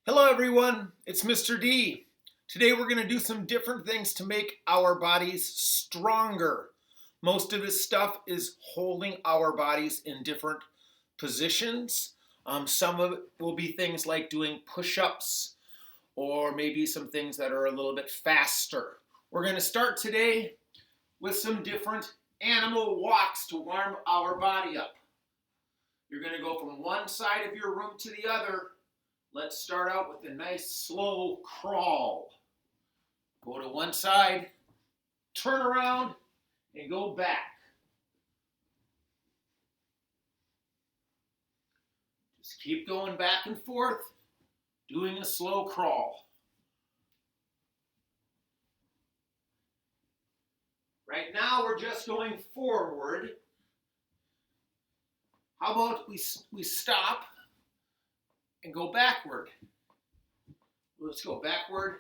Hello everyone, it's Mr. D. Today we're going to do some different things to make our bodies stronger. Most of this stuff is holding our bodies in different positions. Some of it will be things like doing push-ups or maybe some things that are a little bit faster. We're going to start today with some different animal walks to warm our body up. You're going to go from one side of your room to the other. Let's start out with a nice slow crawl. Go to one side, turn around, and go back. Just keep going back and forth, doing a slow crawl. Right now we're just going forward. How about we stop and go backward. Let's go backward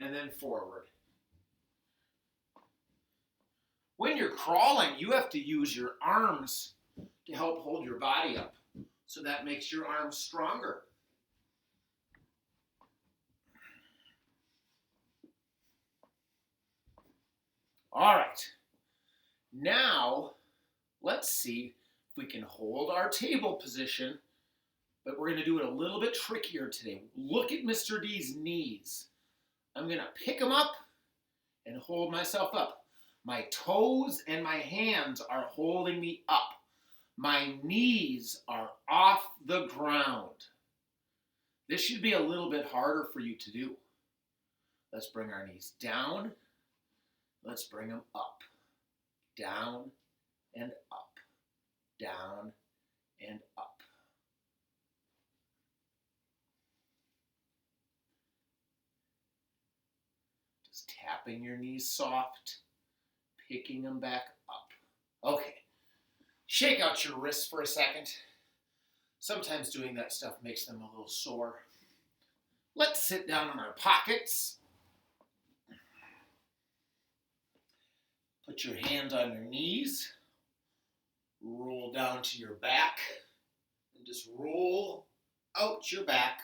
and then forward. When you're crawling, you have to use your arms to help hold your body up. So that makes your arms stronger. All right. Now, let's see if we can hold our table position. But we're going to do it a little bit trickier today. Look at Mr. D's knees. I'm going to pick them up and hold myself up. My toes and my hands are holding me up. My knees are off the ground. This should be a little bit harder for you to do. Let's bring our knees down. Let's bring them up. Down and up. Down and up. Tapping your knees soft, picking them back up. Okay, shake out your wrists for a second. Sometimes doing that stuff makes them a little sore. Let's sit down in our pockets. Put your hands on your knees. Roll down to your back. And just roll out your back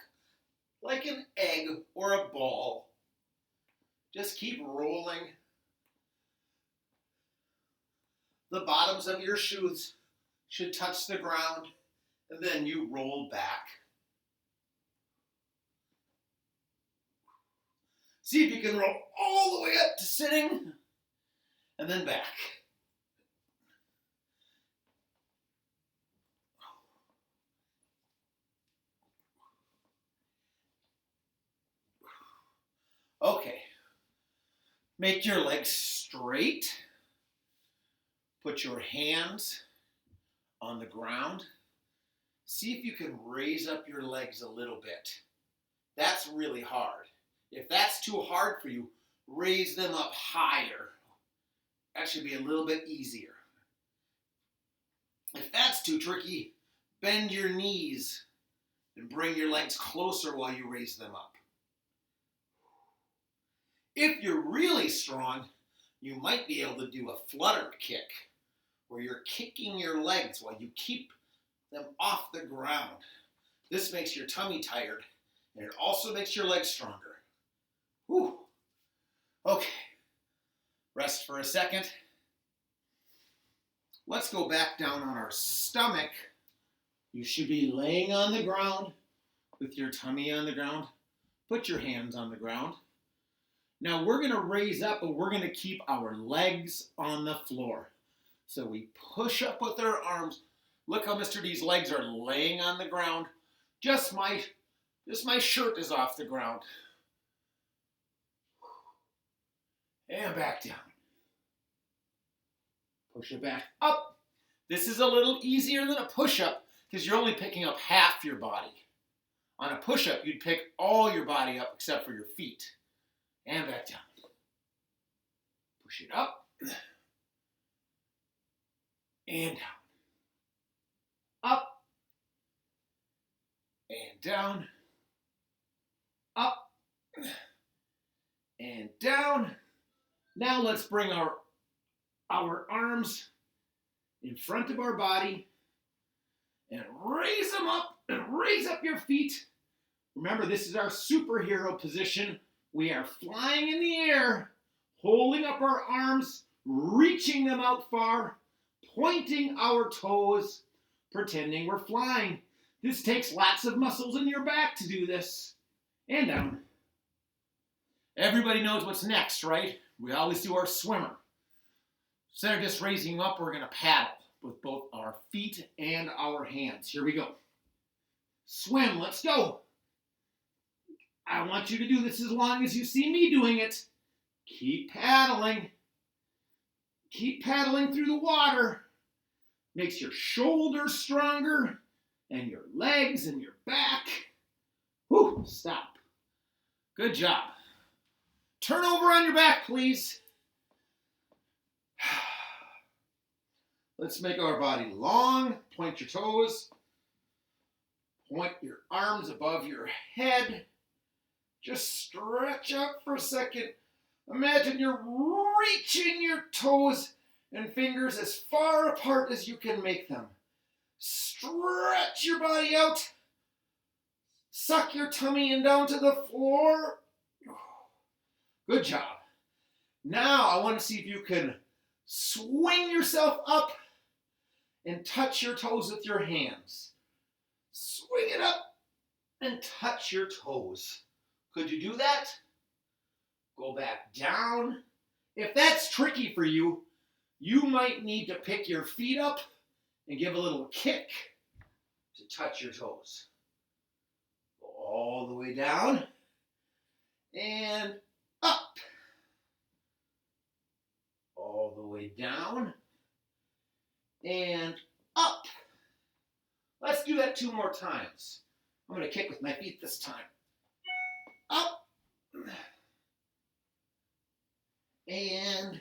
like an egg or a ball. Just keep rolling. The bottoms of your shoes should touch the ground, and then you roll back. See if you can roll all the way up to sitting, and then back. Okay. Make your legs straight. Put your hands on the ground. See if you can raise up your legs a little bit. That's really hard. If that's too hard for you, raise them up higher. That should be a little bit easier. If that's too tricky, bend your knees and bring your legs closer while you raise them up. If you're really strong, you might be able to do a flutter kick, where you're kicking your legs while you keep them off the ground. This makes your tummy tired, and it also makes your legs stronger. Whew. Okay, rest for a second. Let's go back down on our stomach. You should be laying on the ground with your tummy on the ground. Put your hands on the ground. Now we're going to raise up, but we're going to keep our legs on the floor. So we push up with our arms. Look how Mr. D's legs are laying on the ground. Just my shirt is off the ground. And back down. Push it back up. This is a little easier than a push-up because you're only picking up half your body. On a push-up, you'd pick all your body up except for your feet. And back down. Push it up. And down. Up. And down. Up. And down. Now let's bring our arms in front of our body and raise them up and raise up your feet Remember, this is our superhero position. We are flying in the air, holding up our arms, reaching them out far, pointing our toes, pretending we're flying. This takes lots of muscles in your back to do this. And down. Everybody knows what's next, right? We always do our swimmer. Instead of just raising up, we're going to paddle with both our feet and our hands. Here we go. Swim, let's go. I want you to do this as long as you see me doing it. Keep paddling. Keep paddling through the water. Makes your shoulders stronger and your legs and your back. Whew, stop. Good job. Turn over on your back, please. Let's make our body long. Point your toes. Point your arms above your head. Just stretch up for a second. Imagine you're reaching your toes and fingers as far apart as you can make them. Stretch your body out. Suck your tummy in down to the floor. Good job. Now I want to see if you can swing yourself up and touch your toes with your hands. Swing it up and touch your toes. Could you do that? Go back down. If that's tricky for you, you might need to pick your feet up and give a little kick to touch your toes. Go all the way down and up. All the way down and up. Let's do that 2 more times. I'm going to kick with my feet this time. Up. And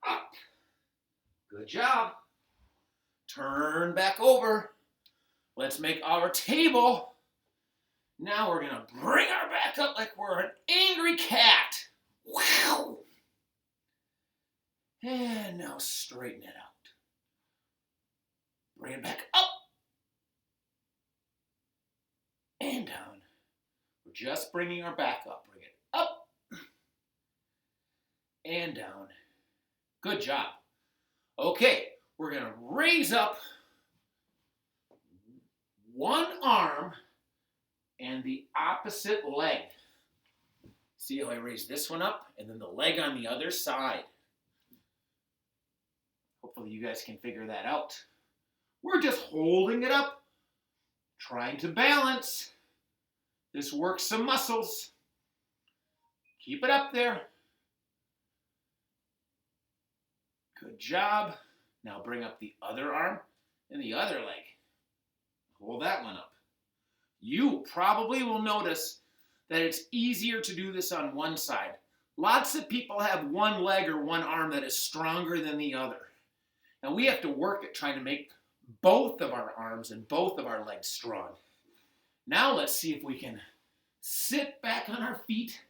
up. Good job. Turn back over. Let's make our table. Now we're going to bring our back up like we're an angry cat. Wow. And now straighten it out. Bring it back up. And down. We're just bringing our back up. Bring it up. And down. Good job. Okay, we're going to raise up one arm and the opposite leg. See how I raise this one up and then the leg on the other side. Hopefully you guys can figure that out. We're just holding it up, trying to balance. This works some muscles. Keep it up there. Good job. Now bring up the other arm and the other leg. Hold that one up. You probably will notice that it's easier to do this on one side. Lots of people have one leg or one arm that is stronger than the other. And we have to work at trying to make both of our arms and both of our legs strong. Now let's see if we can sit back on our feet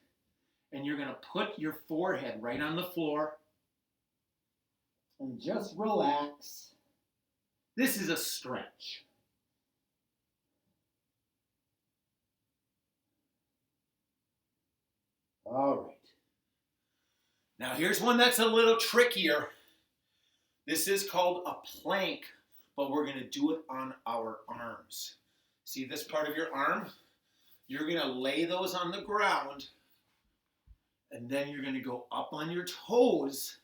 and you're going to put your forehead right on the floor and just relax. This is a stretch. All right. Now here's one that's a little trickier. This is called a plank, but we're going to do it on our arms. See this part of your arm? You're going to lay those on the ground, and then you're going to go up on your toes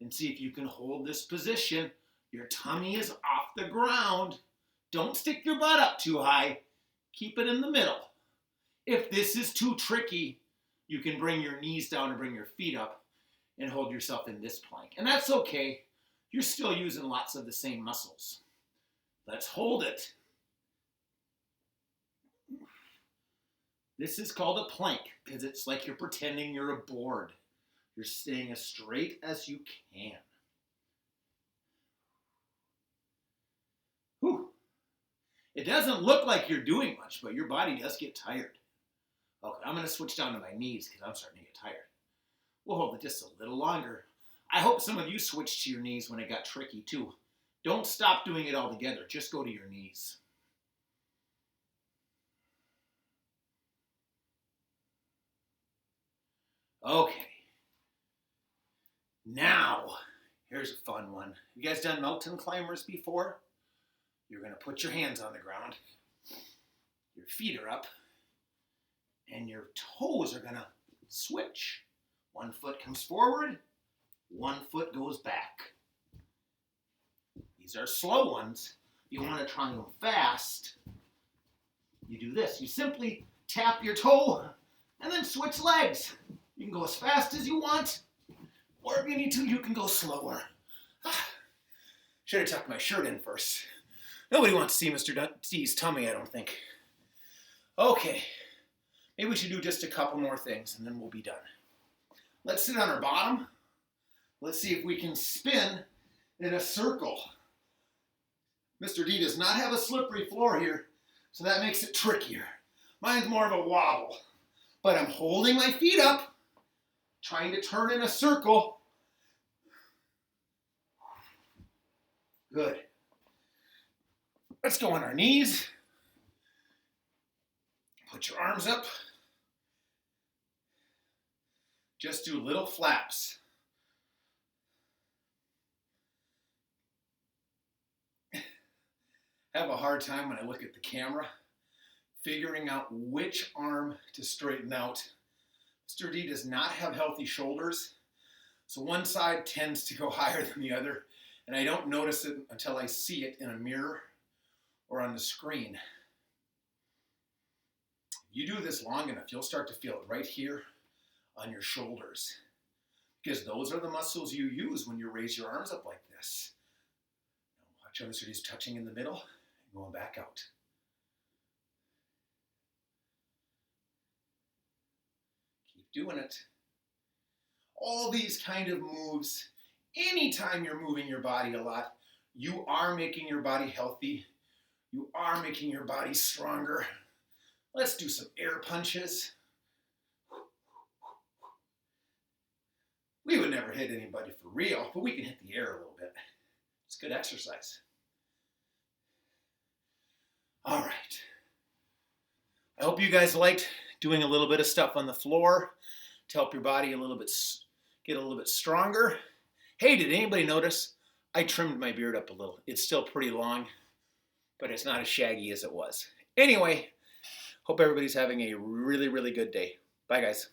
and see if you can hold this position. Your tummy is off the ground. Don't stick your butt up too high. Keep it in the middle. If this is too tricky, you can bring your knees down and bring your feet up and hold yourself in this plank. And that's okay. You're still using lots of the same muscles. Let's hold it. This is called a plank because it's like you're pretending you're a board. You're staying as straight as you can. Whew. It doesn't look like you're doing much, but your body does get tired. Okay, I'm going to switch down to my knees because I'm starting to get tired. We'll hold it just a little longer. I hope some of you switched to your knees when it got tricky too. Don't stop doing it altogether. Just go to your knees. Okay. Now, here's a fun one. You guys done mountain climbers before? You're going to put your hands on the ground. Your feet are up. And your toes are going to switch. One foot comes forward. One foot goes back. These are slow ones. If you want to try them fast, you do this. You simply tap your toe and then switch legs. You can go as fast as you want, or if you need to, you can go slower. Should have tucked my shirt in first. Nobody wants to see Mr. D's tummy, I don't think. Okay, maybe we should do just a couple more things and then we'll be done. Let's sit on our bottom. Let's see if we can spin in a circle. Mr. D does not have a slippery floor here, so that makes it trickier. Mine's more of a wobble, but I'm holding my feet up, trying to turn in a circle. Good. Let's go on our knees. Put your arms up. Just do little flaps. I have a hard time when I look at the camera figuring out which arm to straighten out. Mr. D does not have healthy shoulders, so one side tends to go higher than the other, and I don't notice it until I see it in a mirror or on the screen. If you do this long enough, you'll start to feel it right here on your shoulders, because those are the muscles you use when you raise your arms up like this. Now watch how Mr. D's touching in the middle and going back out. Keep doing it. All these kind of moves, anytime you're moving your body a lot, you are making your body healthy. You are making your body stronger. Let's do some air punches. We would never hit anybody for real, but we can hit the air a little bit. It's good exercise. All right. I hope you guys liked doing a little bit of stuff on the floor to help your body get a little bit stronger. Hey, did anybody notice I trimmed my beard up a little? It's still pretty long, but it's not as shaggy as it was. Anyway, hope everybody's having a really, really good day. Bye, guys.